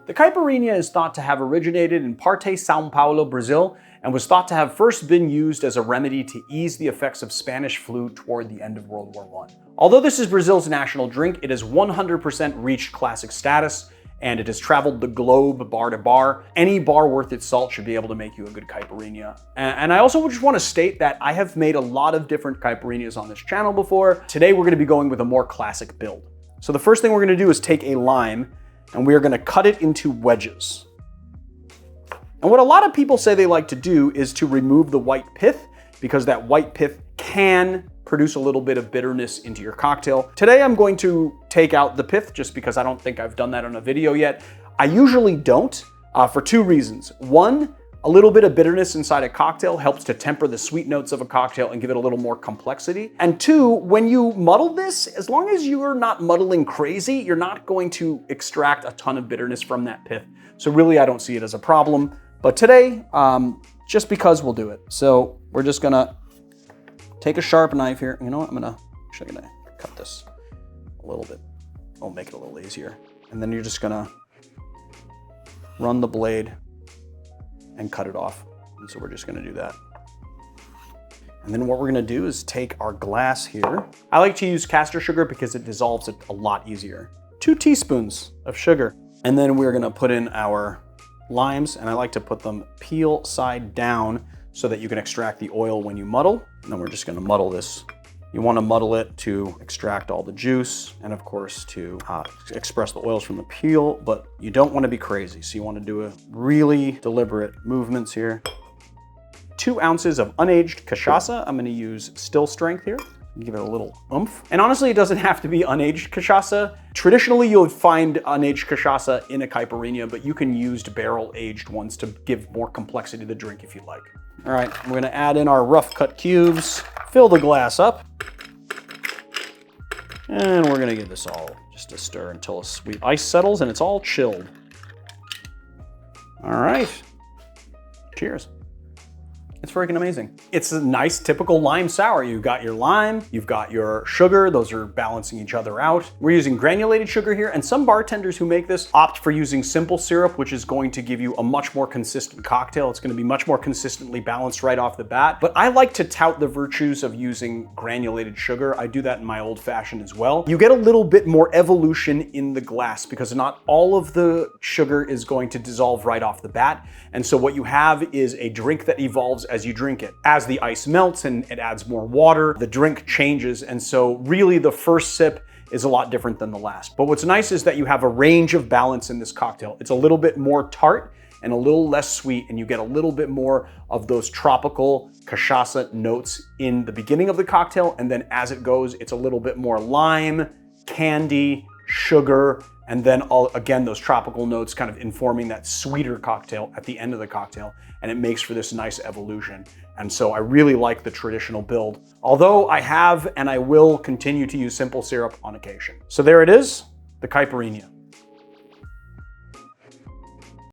The Caipirinha is thought to have originated in Paraty, São Paulo, Brazil, and was thought to have first been used as a remedy to ease the effects of Spanish flu toward the end of World War I. Although this is Brazil's national drink, it has 100% reached classic status, and it has traveled the globe bar to bar. Any bar worth its salt should be able to make you a good Caipirinha. And I also just want to state that I have made a lot of different Caipirinhas on this channel before. Today we're going to be going with a more classic build. So the first thing we're going to do is take a lime, and we are going to cut it into wedges. And what a lot of people say they like to do is to remove the white pith, because that white pith can produce a little bit of bitterness into your cocktail. Today I'm going to take out the pith just because I don't think I've done that on a video yet. I usually don't for two reasons. One, a little bit of bitterness inside a cocktail helps to temper the sweet notes of a cocktail and give it a little more complexity. And two, when you muddle this, as long as you're not muddling crazy, you're not going to extract a ton of bitterness from that pith. So really, I don't see it as a problem. But today, just because we'll do it. So we're just gonna take a sharp knife here. You know what, I'm actually gonna cut this a little bit. I'll make it a little easier. And then you're just gonna run the blade and cut it off. And so we're just gonna do that. And then what we're gonna do is take our glass here. I like to use caster sugar because it dissolves it a lot easier. 2 teaspoons of sugar. And then we're gonna put in our limes, and I like to put them peel side down so that you can extract the oil when you muddle. And then we're just gonna muddle this. You wanna muddle it to extract all the juice and of course to express the oils from the peel, but you don't wanna be crazy. So you wanna do a really deliberate movements here. 2 ounces of unaged cachaça. I'm gonna use still strength here. Give it a little oomph. And honestly, it doesn't have to be unaged cachaça. Traditionally, you'll find unaged cachaça in a Caipirinha, but you can use barrel-aged ones to give more complexity to the drink if you like. All right, we're gonna add in our rough cut cubes, fill the glass up, and we're gonna give this all just a stir until a sweet ice settles and it's all chilled. All right, cheers. It's freaking amazing. It's a nice typical lime sour. You've got your lime, you've got your sugar, those are balancing each other out. We're using granulated sugar here, and some bartenders who make this opt for using simple syrup, which is going to give you a much more consistent cocktail. It's gonna be much more consistently balanced right off the bat. But I like to tout the virtues of using granulated sugar. I do that in my old fashioned as well. You get a little bit more evolution in the glass because not all of the sugar is going to dissolve right off the bat. And so what you have is a drink that evolves as you drink it. As the ice melts and it adds more water, the drink changes. And so really the first sip is a lot different than the last. But what's nice is that you have a range of balance in this cocktail. It's a little bit more tart and a little less sweet, and you get a little bit more of those tropical cachaça notes in the beginning of the cocktail. And then as it goes, it's a little bit more lime, candy, sugar, and then again, those tropical notes kind of informing that sweeter cocktail at the end of the cocktail, and it makes for this nice evolution. And so I really like the traditional build, although I have and I will continue to use simple syrup on occasion. So there it is, the Caipirinha.